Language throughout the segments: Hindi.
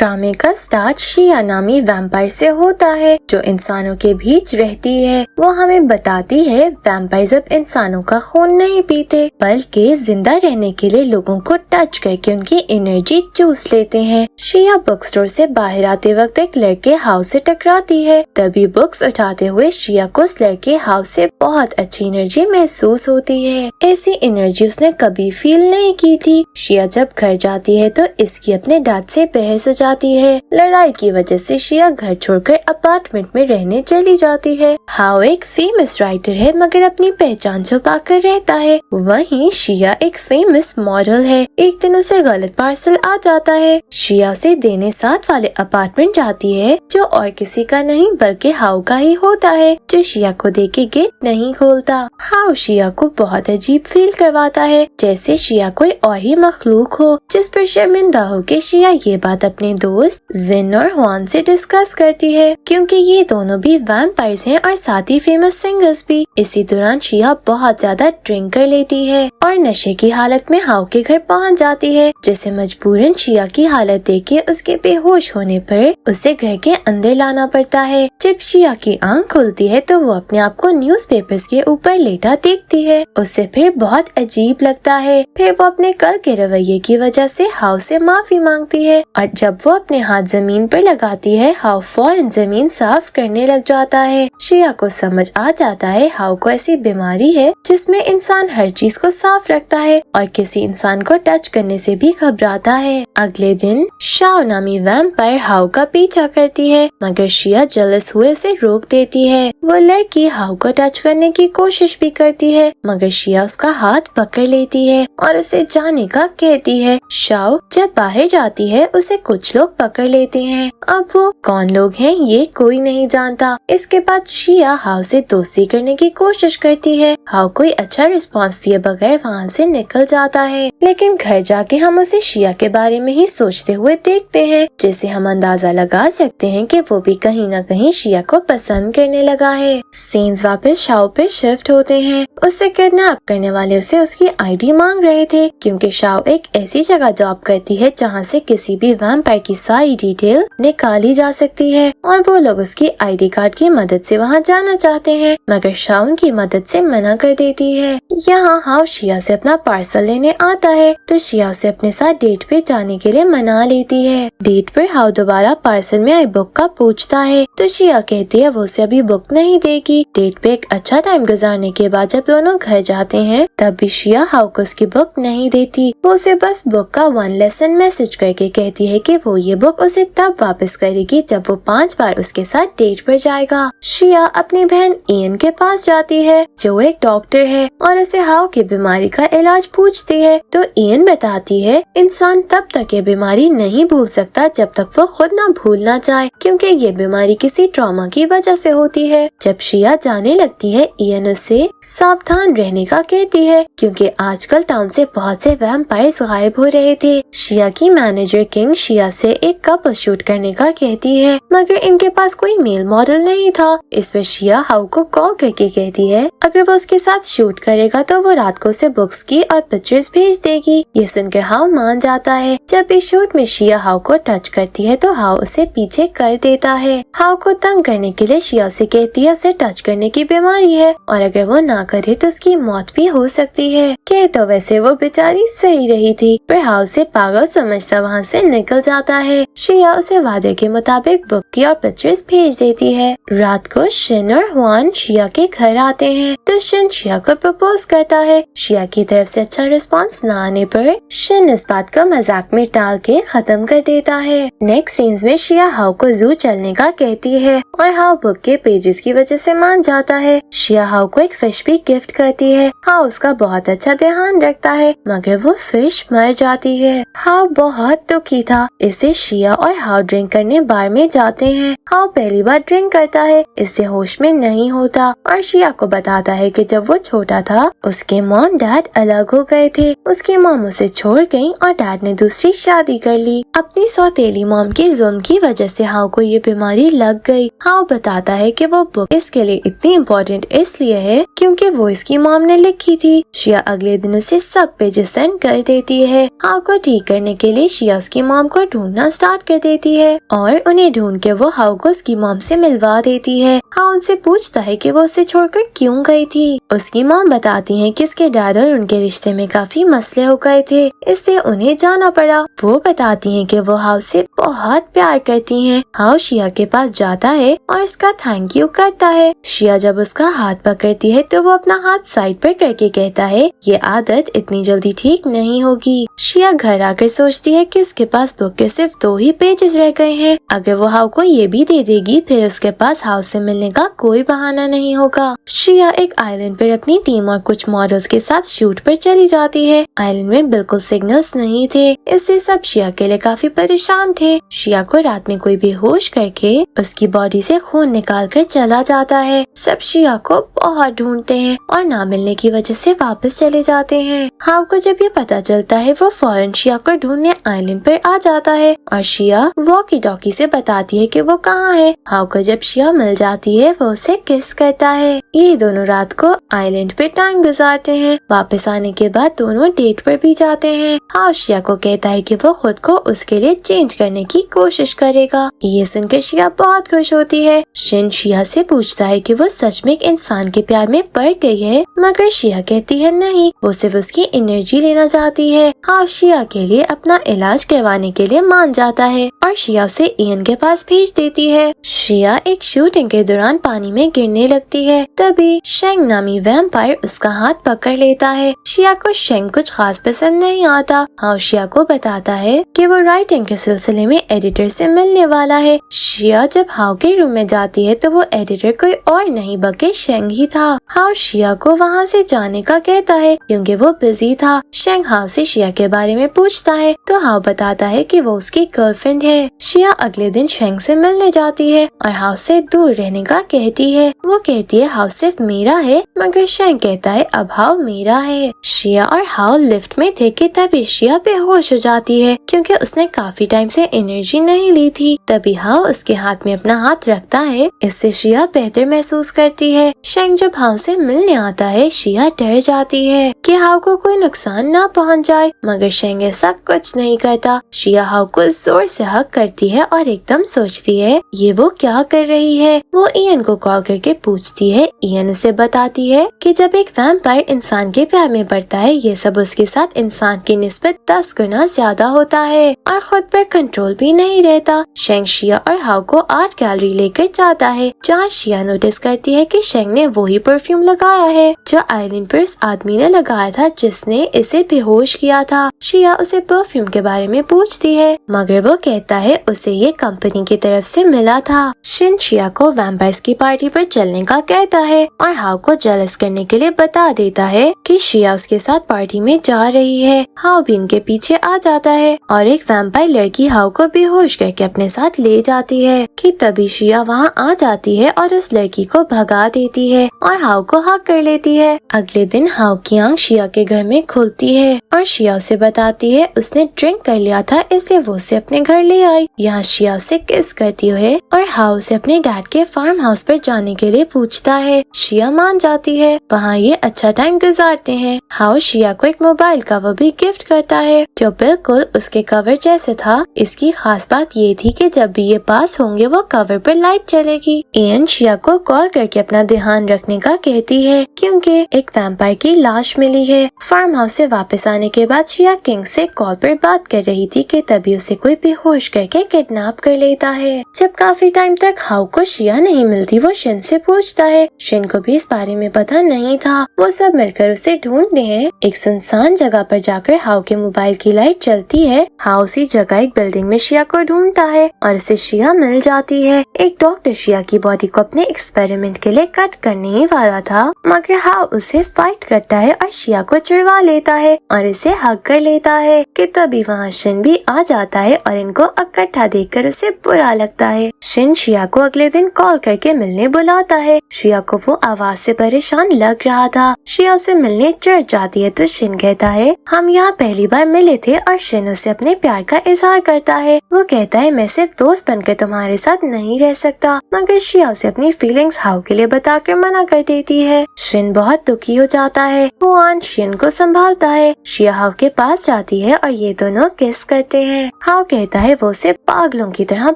ड्रामे का स्टार्ट शिया नामी वैम्पायर से होता है जो इंसानों के बीच रहती है। वो हमें बताती है वैम्पायर्स अब इंसानों का खून नहीं पीते बल्कि जिंदा रहने के लिए लोगों को टच करके उनकी एनर्जी चूस लेते हैं। शिया बुक स्टोर से बाहर आते वक्त एक लड़के हाउ से टकराती है। तभी बुक्स उठाते हुए शिया को उस लड़के हाउ से बहुत अच्छी एनर्जी महसूस होती है। ऐसी एनर्जी उसने कभी फील नहीं की थी। शिया जब घर जाती है तो इसकी अपने डैड से बहस हो जाती है। लड़ाई की वजह से शिया घर छोड़कर अपार्टमेंट में रहने चली जाती है। हाउ एक फेमस राइटर है मगर अपनी पहचान छुपा कर रहता है। वहीं शिया एक फेमस मॉडल है। एक दिन उसे गलत पार्सल आ जाता है। शिया उसे देने साथ वाले अपार्टमेंट जाती है जो और किसी का नहीं बल्कि हाउ का ही होता है जो शिया को देख के गेट नहीं खोलता। हाउ शिया को बहुत अजीब फील करवाता है जैसे शिया कोई और ही मखलूक हो, जिस पर शर्मिंदा होकर शिया ये बात अपने दोस्त जिन और हुआन से डिस्कस करती है क्योंकि ये दोनों भी वैम्पायर्स हैं और साथ ही फेमस सिंगर्स भी। इसी दौरान शिया बहुत ज्यादा ड्रिंक कर लेती है और नशे की हालत में हाउ के घर पहुंच जाती है जिसे मजबूरन शिया की हालत देख के उसके बेहोश होने पर उसे घर के अंदर लाना पड़ता है। जब शिया की आंख खुलती है तो वो अपने आप को न्यूज़पेपर्स के ऊपर लेटा देखती है। उसे फिर बहुत अजीब लगता है। फिर वो अपने कल के रवैये की वजह से हाउ से माफी मांगती है और जब वो अपने हाथ जमीन पर लगाती है हाउ फौरन जमीन साफ करने लग जाता है। शिया को समझ आ जाता है हाउ को ऐसी बीमारी है जिसमें इंसान हर चीज को साफ रखता है और किसी इंसान को टच करने से भी घबराता है। अगले दिन शाओ नामी वैम्पायर हाउ का पीछा करती है मगर शिया जलस हुए उसे रोक देती है। वो लड़की हाउ को टच करने की कोशिश भी करती है मगर शिया उसका हाथ पकड़ लेती है और उसे जाने का कहती है। शाओ जब बाहर जाती है उसे कुछ लोग पकड़ लेते हैं। अब वो कौन लोग हैं ये कोई नहीं जानता। इसके बाद शिया हाउ से दोस्ती करने की कोशिश करती है। हाउ कोई अच्छा रिस्पांस दिए बगैर वहाँ से निकल जाता है लेकिन घर जाके हम उसे शिया के बारे में ही सोचते हुए देखते हैं जिससे हम अंदाजा लगा सकते हैं कि वो भी कहीं न कहीं शिया को पसंद करने लगा है। सीन्स वापस शाओ पे शिफ्ट होते हैं। उसे किडनैप करने वाले उसे उसकी आईडी मांग रहे थे क्योंकि शाओ एक ऐसी जगह जॉब करती है जहाँ से किसी भी वैम्पायर की सारी डिटेल निकाली जा सकती है और वो लोग उसकी आईडी कार्ड की मदद से वहाँ जाना चाहते हैं मगर शाओ उनकी मदद से मना कर देती है। यहाँ हाउ शिया से अपना पार्सल लेने आता है तो शिया उसे अपने साथ डेट पे जाने के लिए मना लेती है। डेट पर हाउ दोबारा पार्सल में आई बुक का पूछता है तो शिया कहती है वो उसे अभी बुक नहीं देगी। डेट पे एक अच्छा टाइम गुजारने के बाद जब दोनों घर जाते हैं तब भी शिया हाउ को उसकी बुक नहीं देती। वो उसे बस बुक का 1 लेसन मैसेज करके कहती है कि वो ये बुक उसे तब वापस करेगी जब वो 5 बार उसके साथ डेट पर जाएगा। शिया अपनी बहन इयन के पास जाती है जो एक डॉक्टर है और उसे हाउ की बीमारी का इलाज पूछती है तो इयन बताती है इंसान तब तक ये बीमारी नहीं भूल सकता जब तक वो खुद ना भूलना चाहे क्योंकि ये बीमारी किसी ट्रॉमा की वजह से होती है। जब शिया जाने लगती है इयन उसे सावधान रहने का कहती है क्योंकि आजकल टाउन से बहुत से वैम्पायर्स गायब हो रहे थे। शिया की मैनेजर किंग शिया से एक कपल शूट करने का कहती है मगर इनके पास कोई मेल मॉडल नहीं था। इस पर शिया हाउ को कॉल करके कहती है अगर वो उसके साथ शूट करेगा तो वो रात को उसे बुक्स की और पिक्चर्स भेज देगी। ये सुनकर हाउ मान जाता है। जब इस शूट में शिया हाउ को टच करती है तो हाउ उसे पीछे कर देता है। हाउ को तंग करने के लिए शिया से कहती है उसे टच करने की बीमारी है और अगर वो ना करे तो उसकी मौत भी हो सकती है। कह तो वैसे वो बेचारी सही रही थी पर हाउ से पागल समझता वहाँ से निकल जाता है। शिया उसे वादे के मुताबिक बुक की और पिक्चर्स भेज देती है। रात को शिन और हुआन शिया के घर आते हैं तो शिन शिया को प्रपोज करता है। शिया की तरफ से अच्छा रिस्पांस न आने पर शिन इस बात को मजाक में टाल के खत्म कर देता है। नेक्स्ट सीन्स में शिया हाउ को जू चलने का कहती है और हाउ बुक के पेजेस की वजह से मान जाता है। शिया हाउ को एक फिश भी गिफ्ट करती है। हाउ उसका बहुत अच्छा ध्यान रखता है मगर वो फिश मर जाती है। हाउ बहुत दुखी था। इससे शिया और हाउ ड्रिंक करने बार में जाते हैं। हाउ पहली बार ड्रिंक करता है इससे होश में नहीं होता और शिया को बताता है कि जब वो छोटा था उसके मॉम डैड अलग हो गए थे। उसकी मॉम उसे छोड़ गई और डैड ने दूसरी शादी कर ली। गई। अपनी सौतेली मॉम की जुल्म की वजह से हाउ को ये बीमारी लग गई। हाउ बताता है कि वो बुक इसके लिए इतनी इम्पोर्टेंट इसलिए है क्योंकि वो इसकी मॉम ने लिखी थी। शिया अगले दिन उसे सब पेजेस सेंड कर देती है। हाउ को ठीक करने के लिए शिया उसकी मॉम को ढूंढना स्टार्ट कर देती है और उन्हें ढूंढ के वो हाउ को उसकी मॉम से मिलवा देती है। हाउ उनसे पूछता है कि वो उसे छोड़कर क्यों गई थी। उसकी मॉम बताती है कि उसके डैड और उनके रिश्ते में काफी मसले हो गए थे, इसलिए उन्हें जाना पड़ा। वो बताती हैं कि वो हाउ से बहुत प्यार करती हैं। हाउ शिया के पास जाता है और उसका थैंक यू करता है। शिया जब उसका हाथ पकड़ती है तो वो अपना हाथ साइड पर करके कहता है ये आदत इतनी जल्दी ठीक नहीं होगी। शिया घर आकर सोचती है कि उसके पास बुक के सिर्फ 2 ही पेजेस रह गए हैं। अगर वो हाउ को ये भी दे देगी फिर उसके पास हाउ से मिलने का कोई बहाना नहीं होगा। शिया एक आइलैंड पर अपनी टीम और कुछ मॉडल्स के साथ शूट पर चली जाती है। आइलैंड में बिल्कुल सिग्नल्स नहीं थे, इससे सब शिया के लिए काफी परेशान थे। शिया को रात में कोई बेहोश करके उसकी बॉडी से खून निकाल कर चला जाता है। सब शिया को बहुत ढूंढते हैं और ना मिलने की वजह से वापस चले जाते हैं। हाउ को जब ये पता चलता है वो फौरन शिया को ढूंढने आइलैंड पर आ जाता है और शिया वॉकी टॉकी से बताती है कि वो कहाँ है। हाउ को जब शिया मिल जाती है वो उसे किस करता है। ये दोनों रात को आइलैंड पे टाइम गुजारते हैं। वापस आने के बाद दोनों डेट पर भी जाते हैं। हाउ शिया को कहता है कि वो खुद को उसके लिए चेंज करने की कोशिश करेगा। ये सुनकर शिया बहुत खुश होती है। शिन शिया से पूछता है कि वो सच में एक इंसान के प्यार में पड़ गई है, मगर शिया कहती है नहीं, वो सिर्फ उसकी एनर्जी लेना चाहती है। हाउ शिया के लिए अपना इलाज करवाने के लिए मान जाता है और शिया उसे इयन के पास भेज देती है। शिया एक शूटिंग के दौरान पानी में गिरने लगती है, तभी शेंग नामी वैम्पायर उसका हाथ पकड़ लेता है। शिया को शेंग कुछ खास पसंद नहीं आता। हाउ शिया को बताता है कि वो राइटिंग के सिलसिले में एडिटर से मिलने वाला है। शिया जब हाउ के रूम में जाती है तो वो एडिटर कोई और नहीं बल्कि शेंग ही था। हाउ शिया को वहाँ से जाने का कहता है क्योंकि वो बिजी था। शेंग हाउ से शिया के बारे में पूछता है तो हाउ बताता है कि वो उसकी गर्लफ्रेंड है। शिया अगले दिन शेंग से मिलने जाती है और हाउ से दूर रहने का कहती है। वो कहती है हाउ सिर्फ मेरा है, मगर शेंग कहता है अब हाउ मेरा है। शिया और हाउ लिफ्ट में थे कि तभी शिया बेहोश हो जाती है क्योंकि उसने काफी टाइम से एनर्जी नहीं ली थी। तभी हाउ उसके हाथ में अपना हाथ रखता है, इससे शिया बेहतर महसूस करती है। शेंग जब हाउ से मिलने आता है शिया डर जाती है कि हाउ को कोई नुकसान ना पहुंच जाए, मगर शेंग ऐसा कुछ नहीं करता। शिया हाउ को जोर से हक करती है और एकदम सोचती है ये वो क्या कर रही है। वो इयन को कॉल करके पूछती है। इयन उसे बताती है कि जब एक वैम्पायर इंसान के प्यार में पड़ता है ये सब उसके साथ इंसान की निस्बत 10 गुना ज्यादा होता है और खुद पर कंट्रोल भी नहीं रहता। शेंग शिया और हाउ को आर्ट गैलरी लेकर जाता है जहाँ शिया नोटिस करती है कि शेंग ने वही परफ्यूम लगाया है जो आइलैंड पर उस आदमी ने लगाया था जिसने इसे बेहोश किया था। शिया उसे परफ्यूम के बारे में पूछती है, मगर वो कहता है उसे ये कंपनी की तरफ से मिला था। शिन शिया को वैम्पायर्स की पार्टी पर चलने का कहता है और हाउ को जेलस करने के लिए बता देता है कि शिया उसके साथ पार्टी में जा रही है। हाउ भी इनके पीछे आ जाता है और एक वैम्पायर लड़की हाउ को बेहोश करके अपने साथ ले जाती है कि तभी शिया वहाँ आ जाती है और उस लड़की को भगा देती है और हाउ को हक कर लेती है। अगले दिन हाउ की आंख शिया के घर में खुलती है और शिया उसे बताती है उसने ड्रिंक कर लिया था इसलिए वो उसे अपने घर ले आई। यहाँ शिया उसे किस करती है और हाउ से अपने डैड के फार्म हाउस पर जाने के लिए पूछता है। शिया मान जाती है। वहाँ ये अच्छा टाइम गुजारते हैं। हाउ शिया को एक मोबाइल कवर भी गिफ्ट करता है जो बिल्कुल उसके कवर जैसे था। इसकी खास बात ये थी कि जब भी ये पास होंगे वो कवर पर लाइट चलेगी। इयन शिया को कॉल करके अपना ध्यान रखने का कहती है क्योंकि एक वैम्पायर की लाश मिली है। फार्म हाउस से वापस आने के बाद शिया किंग से कॉल पर बात कर रही थी कि तभी उसे कोई बेहोश करके किडनैप कर लेता है। जब काफी टाइम तक हाउ को शिया नहीं मिलती वो शिन से पूछता है। शिन को भी इस बारे में पता नहीं था। वो सब मिलकर उसे ढूंढते हैं। एक सुनसान जगह पर जाकर हाउ के मोबाइल की लाइट चलती है। हाउ उसी जगह एक बिल्डिंग में शिया को ढूंढता है और उसे शिया मिल जाती है। एक डॉक्टर शिया की बॉडी को अपने एक्सपेरिमेंट के लिए कट करने ही वाला था, मगर हाउ उसे फाइट करता है और शिया को चिढ़वा लेता है और इसे हक कर लेता है कि तभी वहाँ शिन भी आ जाता है और इनको इकट्ठा देखकर उसे बुरा लगता है। शिन शिया को अगले दिन कॉल करके मिलने बुलाता है। शिया को वो आवाज से परेशान लग रहा था। शिया से मिलने चढ़ जाती है तो शिन कहता है हम यहाँ पहली बार मिले थे और शिन उसे अपने प्यार प्यार का इजहार करता है। वो कहता है मैं सिर्फ दोस्त बनकर तुम्हारे साथ नहीं रह सकता, मगर शिया उसे अपनी फीलिंग्स हाउ के लिए बताकर मना कर देती है। शिन बहुत दुखी हो जाता है। हुआन शिन को संभालता है। शिया हाउ के पास जाती है और ये दोनों किस करते हैं। हाउ कहता है वो उसे पागलों की तरह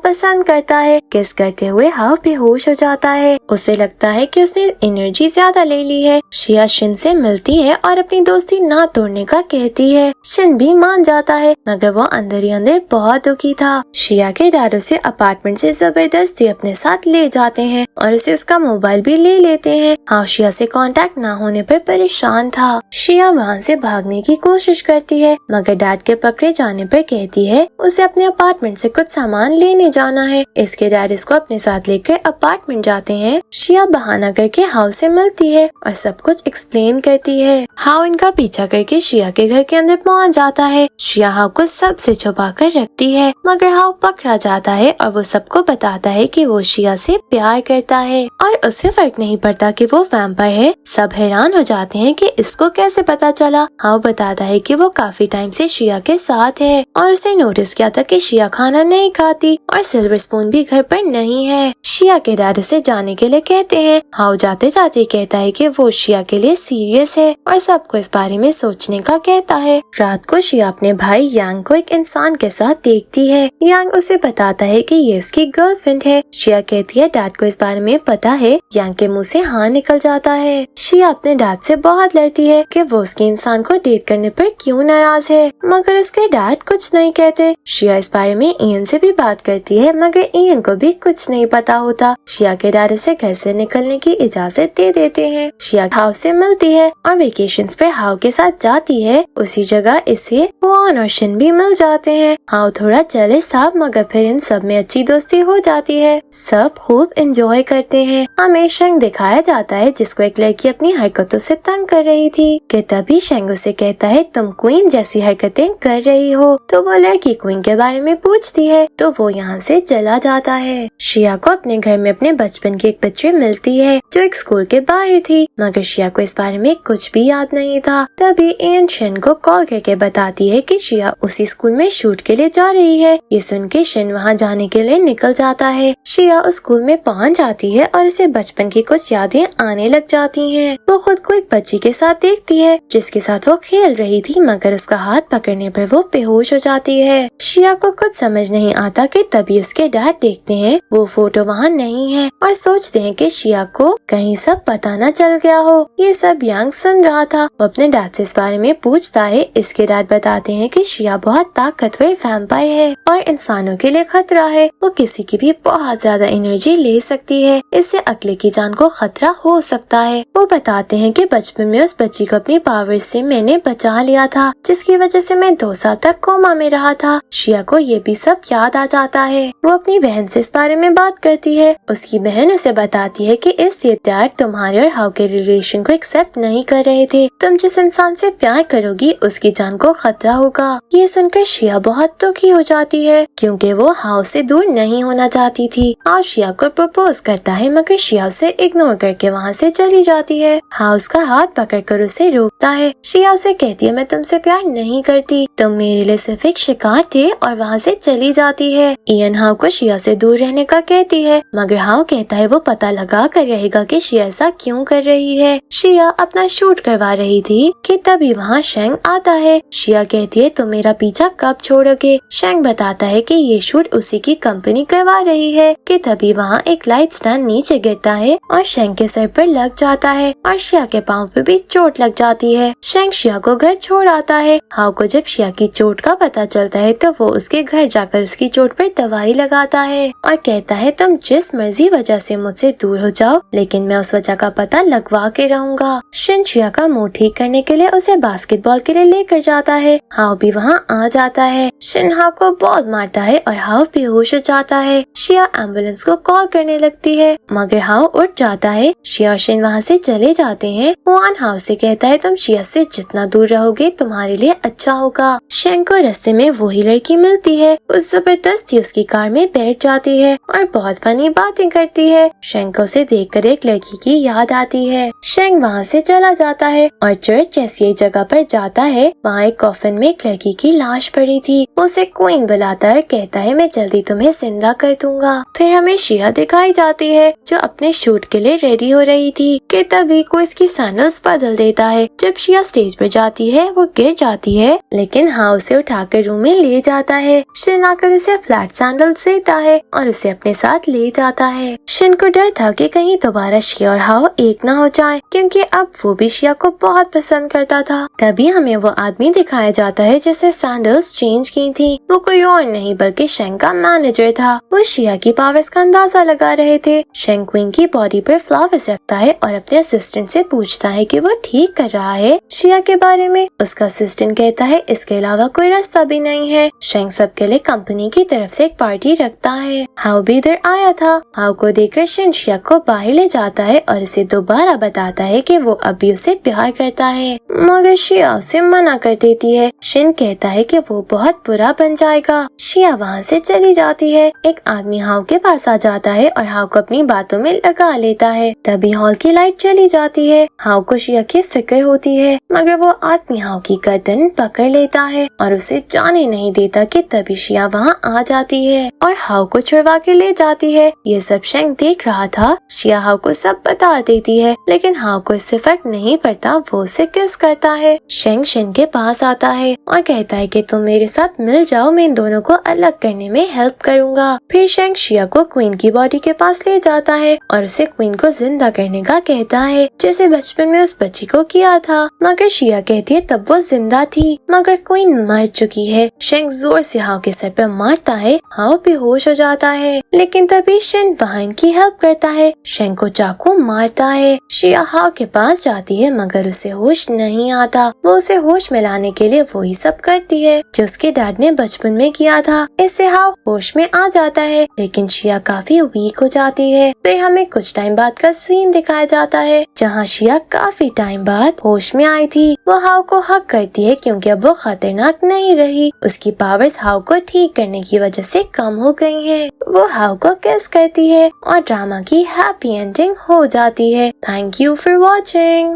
पसंद करता है। किस करते हुए हाउ बेहोश हो जाता है। उसे लगता है कि उसने एनर्जी ज्यादा ले ली है। शिया शिन से मिलती है और अपनी दोस्ती ना तोड़ने का कहती है। शिन भी मान जाता है, मगर वो अंदर ही अंदर बहुत दुखी था। शिया के डैड उसे अपार्टमेंट से जबरदस्ती अपने साथ ले जाते हैं और उसे उसका मोबाइल भी ले लेते हैं। हाउ शिया से कांटेक्ट ना होने पर परेशान था। शिया वहाँ से भागने की कोशिश करती है, मगर डैड के पकड़े जाने पर कहती है उसे अपने अपार्टमेंट से कुछ सामान लेने जाना है। इसके डैड इसको अपने साथ लेकर अपार्टमेंट जाते हैं। शिया बहाना करके हाउ से मिलती है और सब कुछ एक्सप्लेन करती है। हाउ इनका पीछा करके शिया के घर के अंदर पहुँच जाता है। शिया हाउ को सबसे छुपा कर रखती है, मगर हाउ पकड़ा जाता है और वो सबको बताता है कि वो शिया से प्यार करता है और उसे फर्क नहीं पड़ता कि वो वैम्पायर है। सब हैरान हो जाते हैं कि इसको कैसे पता चला। हाउ बताता है कि वो काफी टाइम से शिया के साथ है और उसने नोटिस किया था कि शिया खाना नहीं खाती और सिल्वर स्पून भी घर पर नहीं है। शिया के डैड उसे जाने के लिए कहते हैं। हाउ जाते जाते कहता है कि वो शिया के लिए सीरियस है और सबको इस बारे में सोचने का कहता है। रात को शिया अपने भाई यांग को एक इंसान के साथ देखती है। यांग उसे बताता है कि ये उसकी गर्लफ्रेंड है। शिया कहती है डैड को इस बारे में पता है। यांग के मुंह से हाँ निकल जाता है। शिया अपने डैड से बहुत लड़ती है कि वो उसके इंसान को डेट करने पर क्यों नाराज है, मगर उसके डैड कुछ नहीं कहते। शिया इस बारे में इयन से भी बात करती है, मगर इयन को भी कुछ नहीं पता होता। शिया के डैड उसे घर से निकलने की इजाजत दे देते हैं। शिया हाउ से मिलती है और वेकेशंस पे हाउ के साथ जाती है। उसी जगह इसे हुआन और शिन भी मिल जाते हैं। हाउ थोड़ा जेलस था, मगर फिर इन सब में अच्छी दोस्ती हो जाती है। सब खूब एंजॉय करते हैं। हमें शेंग दिखाया जाता है जिसको एक लड़की अपनी हरकतों से तंग कर रही थी कि तभी शेंग उसे कहता है तुम क्वीन जैसी हरकतें कर रही हो। तो वो लड़की क्वीन के बारे में पूछती है तो वो यहाँ से चला जाता है। शिया को अपने घर में अपने बचपन की एक बच्ची मिलती है जो एक स्कूल के बाहर थी, मगर शिया को इस बारे में कुछ भी याद नहीं था। तभी इयन शिन को कॉल करके बताती है कि शिया उसी स्कूल में शूट के लिए जा रही है। ये सुन के शिन वहाँ जाने के लिए निकल जाता है। शिया उस स्कूल में पहुँच जाती है और इसे बचपन की कुछ यादें आने लग जाती हैं। वो खुद को एक बच्ची के साथ देखती है जिसके साथ वो खेल रही थी, मगर उसका हाथ पकड़ने पर वो बेहोश हो जाती है। शिया को कुछ समझ नहीं आता कि तभी उसके डैड देखते हैं वो फोटो वहाँ नहीं है और सोचते हैं कि शिया को कहीं सब पता न चल गया हो। ये सब यांग सुन रहा था। वो अपने डैड से इस बारे में पूछता है। इसके डैड बताते हैं कि शिया बहुत ताकतवर वैम्पायर है और इंसानों के लिए खतरा है। वो किसी की भी बहुत ज्यादा एनर्जी ले सकती है। इससे अगले की जान को खतरा हो सकता है। वो बताते हैं कि बचपन में उस बच्ची को अपनी पावर से मैंने बचा लिया था, जिसकी वजह से मैं 2 साल तक कोमा में रहा था। शिया को ये भी सब याद आ जाता है। वो अपनी बहन से इस बारे में बात करती है। उसकी बहन उसे बताती है कि इस डैड तुम्हारे और हाउ के रिलेशन को एक्सेप्ट नहीं कर रहे थे। तुम जिस इंसान से प्यार करोगी उसकी जान को खतरा होगा। ये सुनकर शिया बहुत दुखी हो जाती है क्योंकि वो हाउ से दूर नहीं होना चाहती थी। हाउ शिया को प्रपोज करता है, मगर शिया उसे इग्नोर करके वहाँ से चली जाती है। हाउ उसका हाथ पकड़कर उसे रोकता है। शिया उसे कहती है मैं तुमसे प्यार नहीं करती, तुम मेरे लिए सिर्फ एक शिकार थे, और वहाँ से चली जाती है। इयन हाउ को शिया से दूर रहने का कहती है, मगर हाउ कहता है वो पता लगा कर रहेगा कि शिया ऐसा क्यों कर रही है। शिया अपना शूट करवा रही थी कि तभी वहाँ शेंग आता है। शिया कहती है तुम मेरा पीछा कब छोड़ोगे। शेंग बताता है कि ये शूट उसी की कंपनी करवा रही है कि तभी वहाँ एक लाइट स्टैंड नीचे गिरता है और शेंग के सर पर लग जाता है और शिया के पाँव पे भी चोट लग जाती है। शेंग शिया को घर छोड़ आता है। हाउ को जब शिया की चोट का पता चलता है तो वो उसके घर जाकर उसकी चोट पर दवाई लगाता है और कहता है तुम जिस मर्जी वजह से मुझसे दूर हो जाओ, लेकिन मैं उस वजह का पता लगवा के रहूंगा। शिन शिया का मुंह ठीक करने के लिए उसे बास्केटबॉल के लिए लेकर जाता है। हाउ भी वहाँ आ जाता है। शिन हाउ को बहुत मारता है और हाउ बेहोश हो जाता है। शिया एम्बुलेंस को कॉल करने लगती है, मगर हाउ उठ जाता है। शिया और शिन वहाँ से चले जाते हैं। हुआन हाउ से कहता है तुम शिया से जितना दूर रहोगे तुम्हारे लिए अच्छा होगा। शेंग को रास्ते में वही लड़की मिलती है। उस जबरदस्ती उसकी कार में बैठ जाती है और बहुत फनी बातें करती है। शेंग को उसे देखकर एक लड़की की याद आती है। शेंग वहाँ से चला जाता है और चर्च जैसी एक जगह पर जाता है। वहाँ एक कॉफिन में एक लड़की की लाश पड़ी पड़ी थी वो उसे क्वीन बुलाता है, कहता है मैं जल्दी तुम्हें जिंदा कर दूंगा। फिर हमें शिया दिखाई जाती है जो अपने शूट के लिए रेडी हो रही थी कि तभी को इसकी सैंडल्स बदल देता है। जब शिया स्टेज पर जाती है वो गिर जाती है, लेकिन हाउ उसे उठाकर रूम में ले जाता है। शिन आकर उसे फ्लैट सैंडल्स देता है और उसे अपने साथ ले जाता है। शिन को डर था कि कहीं दोबारा शिया और हाउ एक न हो जाएं, क्योंकि अब वो भी शिया को बहुत पसंद करता था। तभी हमें वो आदमी दिखाया जाता है जिसने सैंडल्स चेंज की थी। वो कोई और नहीं बल्कि शेंग का मैनेजर था। वो शिया की पावर्स का अंदाजा लगा रहे थे। शेंग क्वीन की बॉडी पर फ्लावर्स रखता है और अपने असिस्टेंट से पूछता है कि वो ठीक कर रहा है शिया के बारे में। उसका असिस्टेंट कहता है इसके अलावा कोई रास्ता भी नहीं है। शेंग सबके लिए कंपनी की तरफ से एक पार्टी रखता है। हाउ भी इधर आया था। हाउ को देखकर शिन शिया को बाहर ले जाता है और उसे दोबारा बताता है कि वो अभी उसे प्यार करता है, मगर शिया उसे मना कर देती है। शिन कहता है कि वो बहुत बुरा बन जाएगा। शिया वहाँ से चली जाती है। एक आदमी हाउ के पास आ जाता है और हाउ को अपनी बातों में लगा लेता है। तभी हॉल की लाइट चली जाती है। हाउ को शिया की फिक्र होती है, मगर वो आदमी हाउ की गर्दन पकड़ लेता है और उसे जाने नहीं देता कि तभी शिया वहाँ आ जाती है और हाउ को छुड़वा के ले जाती है। ये सब शेंग देख रहा था। शिया हाउ को सब बता देती है, लेकिन हाउ को इससे फर्क नहीं पड़ता। वो उसे किस करता है। शेंग शिन के पास आता है और कहता है कि तुम मेरे साथ मिल जाओ, मैं इन दोनों को अलग करने में हेल्प करूंगा। फिर शेंग शिया को क्वीन की बॉडी के पास ले जाता है और उसे क्वीन को जिंदा करने का कहता है, जैसे बचपन में उस बच्ची को किया था। मगर शिया कहती है तब वो जिंदा थी, मगर क्वीन मर चुकी है। शेंग जोर से हाउ के सर पे मारता है। हाउ बेहोश हो जाता है, लेकिन तभी शिन वहाँ इनकी हेल्प करता है। शेंग को चाकू मारता है। शिया हाउ के पास जाती है, मगर उसे होश नहीं आता। वो उसे होश में लाने के लिए वही सब करती है जो उसके डैड ने बचपन में किया था। इससे हाउ होश में आ जाता है, लेकिन शिया काफी वीक हो जाती है। फिर हमें कुछ टाइम बाद का सीन दिखाया जाता है जहाँ शिया काफी टाइम बाद होश में आई थी। वो हाउ को हक करती है क्योंकि अब वो खतरनाक नहीं रही। उसकी पावर्स हाउ को ठीक करने की वजह से कम हो गई है। वो हाउ को किस करती है और ड्रामा की हैप्पी एंडिंग हो जाती है। Thank you for watching.